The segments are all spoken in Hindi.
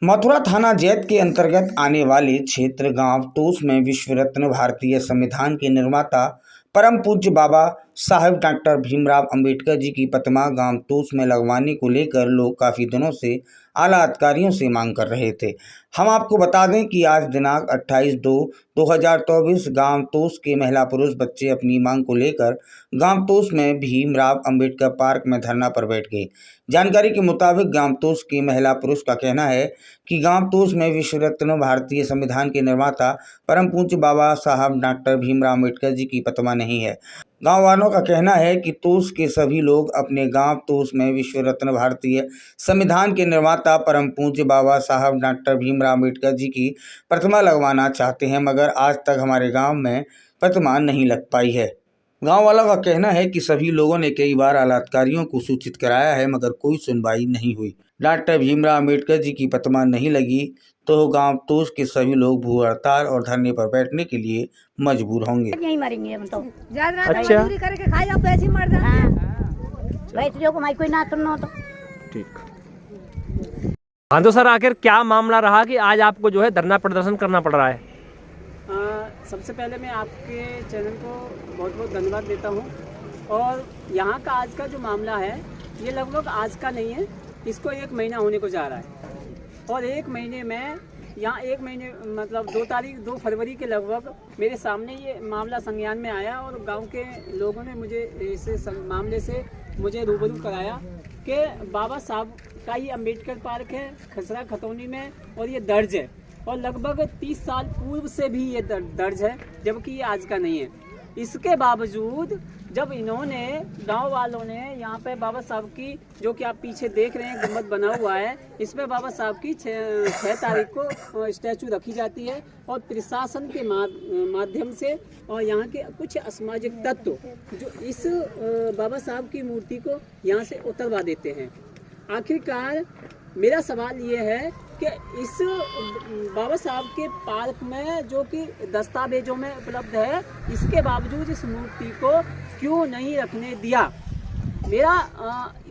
मथुरा थाना जैत के अंतर्गत आने वाले क्षेत्र गांव तोस में विश्व रत्न भारतीय संविधान के निर्माता परम पूज्य बाबा साहब डॉक्टर भीमराव अंबेडकर जी की प्रतिमा गांव तोस में लगवाने को लेकर लोग काफ़ी दिनों से आला अधिकारियों से मांग कर रहे थे। हम आपको बता दें कि आज दिनांक 28/2/2024 गांव तोस के महिला पुरुष बच्चे अपनी मांग को लेकर गांव तोस में भीमराव अंबेडकर पार्क में धरना पर बैठ गए। जानकारी के मुताबिक गांव तोस की महिला पुरुष का कहना है कि गांव तोस में विश्व रत्न भारतीय संविधान के निर्माता परम पूज्य बाबा साहब डॉक्टर भीमराव अंबेडकर जी की प्रतिमा नहीं है। गांव वालों का कहना है कि तोस के सभी लोग अपने गांव तोस में विश्व रत्न भारतीय संविधान के निर्माता परम पूज्य बाबा साहब डॉक्टर भीमराव अंबेडकर जी की प्रतिमा लगवाना चाहते हैं, मगर आज तक हमारे गांव में प्रतिमा नहीं लग पाई है। गांव वालों का कहना है कि सभी लोगों ने कई बार आला अधिकारियों को सूचित कराया है, मगर कोई सुनवाई नहीं हुई। डॉक्टर भीमराव अंबेडकर जी की प्रतिमा नहीं लगी तो गांव तोस के सभी लोग भूख हड़ताल और धरने पर बैठने के लिए मजबूर होंगे। यहीं मरेंगे हम तो। अच्छा। मजदूरी करके खाए जाओ, पैसे मर जाए। हाँ। बैठ जाओ, कमाई कोई ना सुनना तो ठीक। हाँ तो सर, आखिर क्या मामला रहा कि आज आपको जो है धरना प्रदर्शन करना पड़ रहा है? सबसे पहले मैं आपके चैनल को बहुत बहुत धन्यवाद देता हूँ। और यहाँ का आज का जो मामला है ये लगभग आज का नहीं है, इसको 1 महीना होने को जा रहा है। और 1 महीने में यहाँ 1 महीने मतलब 2 फरवरी के लगभग मेरे सामने ये मामला संज्ञान में आया और गांव के लोगों ने मुझे इस मामले से मुझे रूबरू कराया कि बाबा साहब का ये अंबेडकर पार्क है खसरा खतौनी में और ये दर्ज है और लगभग 30 साल पूर्व से भी ये दर्ज है, जबकि ये आज का नहीं है। इसके बावजूद जब इन्होंने गांव वालों ने यहाँ पे बाबा साहब की, जो कि आप पीछे देख रहे हैं गुम्बद बना हुआ है, इसमें बाबा साहब की 6 तारीख को स्टैचू रखी जाती है और प्रशासन के माध्यम से और यहाँ के कुछ असामाजिक तत्व जो इस बाबा साहब की मूर्ति को यहाँ से उतरवा देते हैं। आखिरकार मेरा सवाल ये है कि इस बाबा साहब के पार्क में जो कि दस्तावेजों में उपलब्ध है, इसके बावजूद इस मूर्ति को क्यों नहीं रखने दिया। मेरा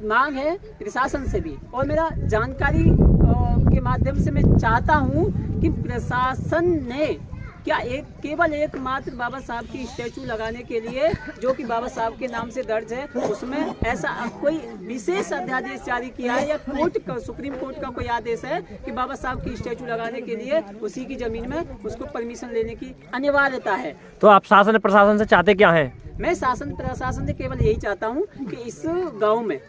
मांग है प्रशासन से भी और मेरा जानकारी के माध्यम से मैं चाहता हूं कि प्रशासन ने क्या केवल एकमात्र बाबा साहब की स्टैचू लगाने के लिए, जो कि बाबा साहब के नाम से दर्ज है, उसमें ऐसा कोई विशेष अध्यादेश जारी किया है या सुप्रीम कोर्ट का कोई आदेश है कि बाबा साहब की स्टैचू लगाने के लिए उसी की जमीन में उसको परमिशन लेने की अनिवार्यता है। तो आप शासन प्रशासन से चाहते क्या हैं? मैं शासन प्रशासन से केवल यही चाहता हूँ कि इस गाँव में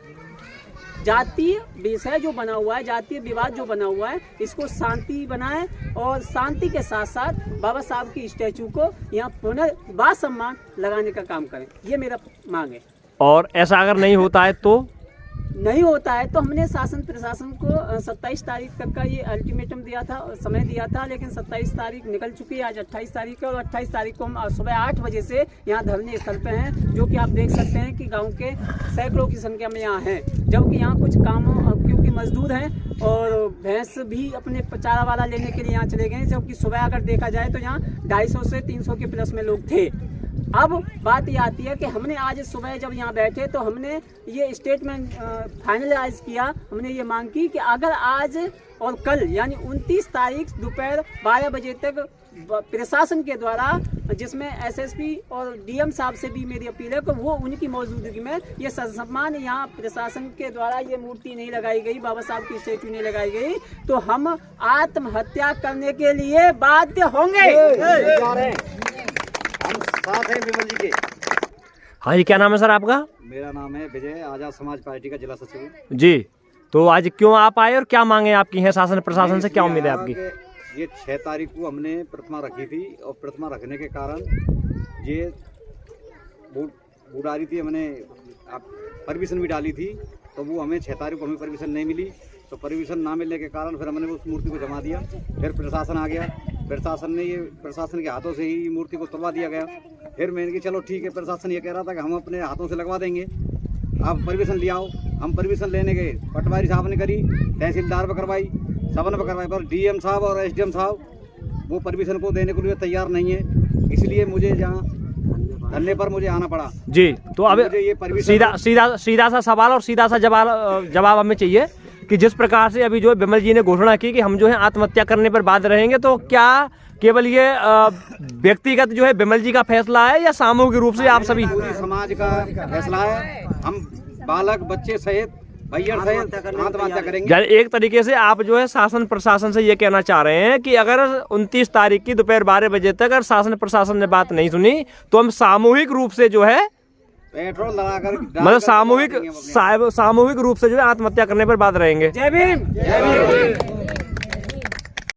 जातीय विषय जो बना हुआ है, जातीय विवाद जो बना हुआ है, इसको शांति बनाए और शांति के साथ साथ बाबा साहब की स्टैचू को यहाँ पुनर्वास सम्मान लगाने का काम करें। ये मेरा मांग है। और ऐसा अगर नहीं होता है तो हमने शासन प्रशासन को 27 तारीख तक का ये अल्टीमेटम दिया था, समय दिया था, लेकिन 27 तारीख निकल चुकी है। आज 28 तारीख है और 28 तारीख को हम सुबह 8 बजे से यहाँ धरने स्थल पे हैं, जो कि आप देख सकते हैं कि गांव के सैकड़ों की संख्या में यहाँ हैं। जबकि यहाँ कुछ कामों क्योंकि मजदूर हैं और भैंस भी अपने चारा वाला लेने के लिए यहाँ चले गए, जबकि सुबह अगर देखा जाए तो यहाँ 250 से 300 के प्लस में लोग थे। अब बात ये आती है कि हमने आज सुबह जब यहाँ बैठे तो हमने ये स्टेटमेंट फाइनलाइज किया, हमने ये मांग की कि अगर आज और कल यानी 29 तारीख दोपहर 12 बजे तक प्रशासन के द्वारा, जिसमें एसएसपी और डीएम साहब से भी मेरी अपील है कि वो उनकी मौजूदगी में ये सम्मान यहाँ प्रशासन के द्वारा ये मूर्ति नहीं लगाई गई, बाबा साहब की स्टैचू नहीं लगाई गई, तो हम आत्महत्या करने के लिए बाध्य होंगे। साथ है विमल जी के। हाँ जी, क्या नाम है सर आपका? मेरा नाम है विजय, आजाद समाज पार्टी का जिला सचिव जी। तो आज क्यों आप आए और क्या मांगे आपकी हैं? शासन प्रशासन से क्या उम्मीद है आपकी? ये 6 तारीख को हमने प्रतिमा रखी थी और प्रतिमा रखने के कारण ये बुढ़ारी थी, हमने परमिशन भी डाली थी, तो वो हमें 6 तारीख को हमें परमिशन नहीं मिली। तो परमिशन ना मिलने के कारण फिर हमने उस मूर्ति को जमा दिया। फिर प्रशासन आ गया, प्रशासन के हाथों से ही मूर्ति को तोड़वा दिया गया। फिर मैंने कहा चलो ठीक है, प्रशासन ये कह रहा था कि हम अपने हाथों से लगवा देंगे, आप परमिशन ले आओ। हम परमिशन लेने गए, पटवारी साहब ने करी, तहसीलदार पर करवाई, सबन पर करवाई, पर डीएम साहब और एसडीएम साहब वो परमिशन को देने के लिए तैयार नहीं है। इसलिए मुझे यहाँ धरने पर मुझे आना पड़ा जी। तो अब सीधा सा सवाल और सीधा सा जवाब हमें चाहिए कि जिस प्रकार से अभी जो है बिमल जी ने घोषणा की कि हम जो है आत्महत्या करने पर बाध्य रहेंगे, तो क्या केवल ये व्यक्तिगत जो है बिमल जी का फैसला है या सामूहिक रूप से आप सभी? पूरी समाज का फैसला है। हम बालक बच्चे सहित भैया सहित आत्महत्या करेंगे। यानी एक तरीके से आप जो है शासन प्रशासन से ये कहना चाह रहे हैं कि अगर 29 तारीख की दोपहर 12 बजे तक अगर शासन प्रशासन ने बात नहीं सुनी तो हम सामूहिक रूप से जो है पेट्रोल लगाकर मतलब सामूहिक रूप से जो है आत्महत्या करने पर बाध्य रहेंगे। जय भीम।